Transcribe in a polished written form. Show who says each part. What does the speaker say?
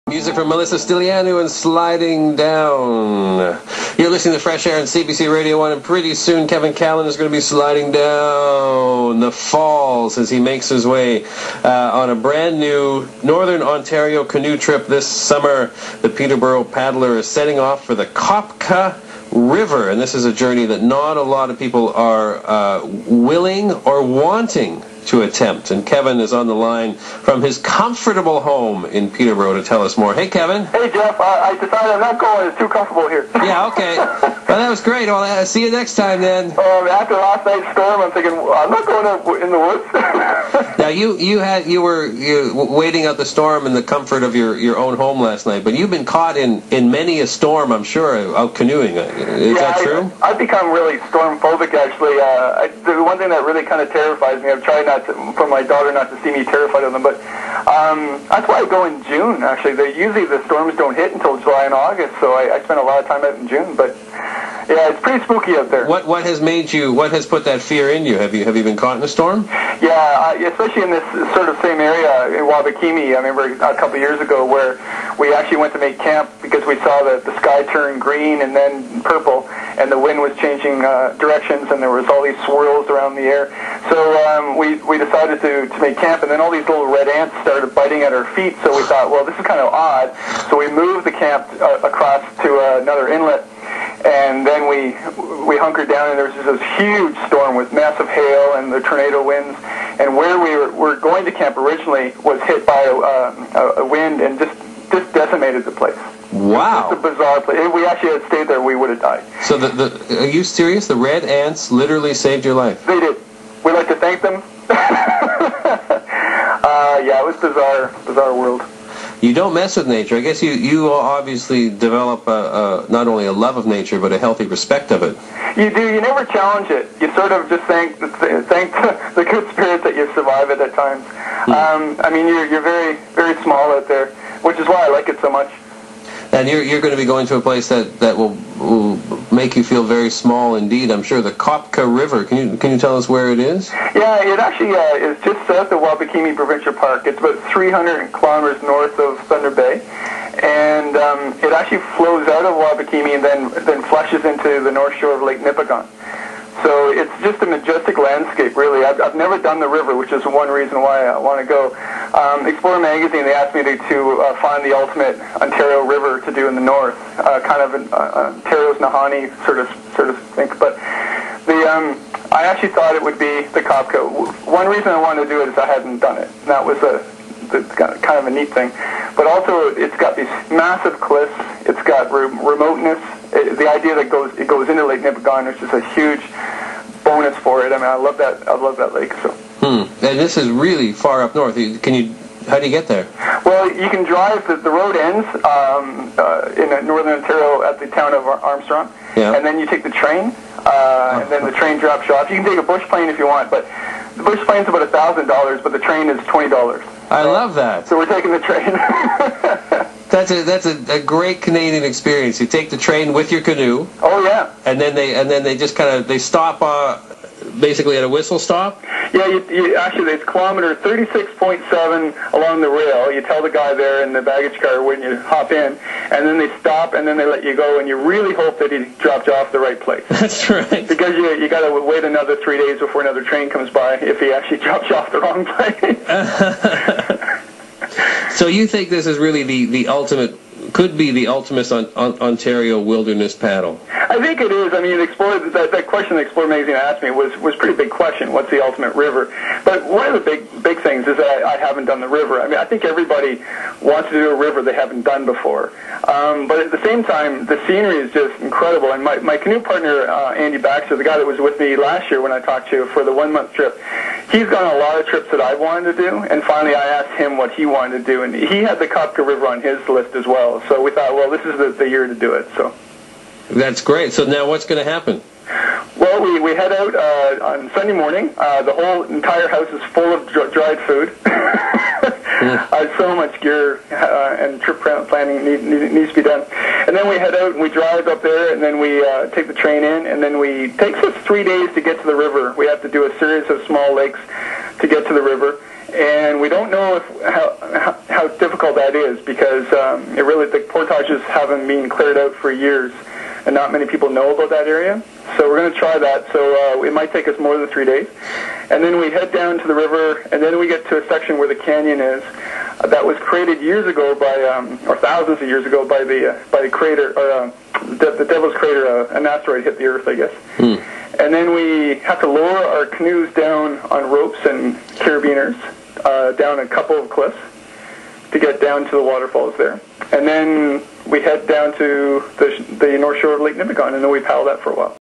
Speaker 1: Music from Melissa Stilianu and Sliding Down. You're listening to Fresh Air on CBC Radio 1, and pretty soon Kevin Callan is going to be sliding down the falls as he makes his way on a brand new Northern Ontario canoe trip this summer. The Peterborough paddler is setting off for the Kopka River, and this is a journey that not a lot of people are willing or wanting to attempt. And Kevin is on the line from his comfortable home in Peterborough to tell us more. Hey, Kevin.
Speaker 2: Hey, Jeff. I decided I'm not going. It's too comfortable here.
Speaker 1: Yeah, okay. Well, that was great. Well, see you next time then.
Speaker 2: After last night's storm, I'm thinking, I'm not going in the woods.
Speaker 1: Now, you were waiting out the storm in the comfort of your own home last night, but you've been caught in many a storm, I'm sure, out canoeing. Is that true? I've
Speaker 2: become really storm phobic, actually. The one thing that really kind of terrifies me, I've tried for my daughter not to see me terrified of them, but that's why I go in June, actually. Usually the storms don't hit until July and August, so I spend a lot of time out in June, but yeah, it's pretty spooky out there.
Speaker 1: What has put that fear in you? Have you been caught in a storm?
Speaker 2: Yeah, especially in this sort of same area in Wabakimi. I remember a couple of years ago where we actually went to make camp because we saw the sky turn green and then purple, and the wind was changing directions, and there was all these swirls around the air. So we decided to make camp, and then all these little red ants started biting at our feet, so we thought, well, this is kind of odd. So we moved the camp across to another inlet, and then we hunkered down, and there was this huge storm with massive hail and the tornado winds, and where we were going to camp originally was hit by a wind and just decimated the place.
Speaker 1: Wow.
Speaker 2: It's a bizarre place. If we actually had stayed there, we would have died.
Speaker 1: So are you serious? The red ants literally saved your life?
Speaker 2: They did. We'd like to thank them. Yeah, it was bizarre world.
Speaker 1: You don't mess with nature. I guess you obviously develop not only a love of nature, but a healthy respect of it.
Speaker 2: You do. You never challenge it. You sort of just thank the good spirits that you survive it at times. I mean, you're very, very small out there, which is why I like it so much.
Speaker 1: And you're going to be going to a place that will make you feel very small indeed, I'm sure. The Kopka River. Can you tell us where it is?
Speaker 2: Yeah, it actually is just south of Wabakimi Provincial Park. It's about 300 kilometers north of Thunder Bay, and it actually flows out of Wabakimi and then flushes into the north shore of Lake Nipigon. So it's just a majestic landscape, really. I've never done the river, which is one reason why I want to go. Explorer Magazine, they asked me to find the ultimate Ontario river to do in the north, kind of an Ontario's Nahani sort of thing. But I actually thought it would be the Kopka. One reason I wanted to do it is I hadn't done it. And that was kind of a neat thing. But also, it's got these massive cliffs. It's got remoteness. The idea that it goes into Lake Nipigon, which is a huge bonus for it. I mean, I love that lake. So.
Speaker 1: And this is really far up north. How do you get there? Well,
Speaker 2: you can drive. The road ends in northern Ontario at the town of Armstrong, and then you take the train, and then the train drops you off. You can take a bush plane if you want, but the bush plane's about $1,000, but the train is $20.
Speaker 1: I love that.
Speaker 2: So we're taking the train.
Speaker 1: That's a great Canadian experience. You take the train with your canoe.
Speaker 2: Oh yeah.
Speaker 1: And then they just they stop basically at a whistle stop.
Speaker 2: Yeah, you actually it's kilometer 36.7 along the rail. You tell the guy there in the baggage car when you hop in, and then they stop and then they let you go, and you really hope that he dropped you off the right place.
Speaker 1: That's right.
Speaker 2: Because you got to wait another 3 days before another train comes by if he actually drops you off the wrong place.
Speaker 1: So you think this is really the ultimate, could be the ultimate Ontario wilderness paddle?
Speaker 2: I think it is. I mean, that question that Explorer Magazine asked me was a pretty big question. What's the ultimate river? But one of the big things is that I haven't done the river. I mean, I think everybody wants to do a river they haven't done before. But at the same time, the scenery is just incredible. And my canoe partner, Andy Baxter, the guy that was with me last year when I talked to you for the 1 month trip, he's gone on a lot of trips that I wanted to do. And finally, I asked him what he wanted to do, and he had the Kopka River on his list as well. So we thought, well, this is the year to do it. So.
Speaker 1: That's great. So now what's going to happen?
Speaker 2: Well, we head out on Sunday morning. The whole entire house is full of dried food. So much gear and trip planning needs to be done. And then we head out and we drive up there, and then we take the train in, and then it takes us 3 days to get to the river. We have to do a series of small lakes to get to the river. And we don't know how how difficult that is, because the portages haven't been cleared out for years, and not many people know about that area. So we're going to try that. So it might take us more than 3 days. And then we head down to the river, and then we get to a section where the canyon is. That was created years ago or thousands of years ago by the crater, the Devil's Crater. An asteroid hit the Earth, I guess. And then we have to lower our canoes down on ropes and carabiners down a couple of cliffs to get down to the waterfalls there. And then we head down to the North Shore of Lake Nipigon, and then we paddle that for a while.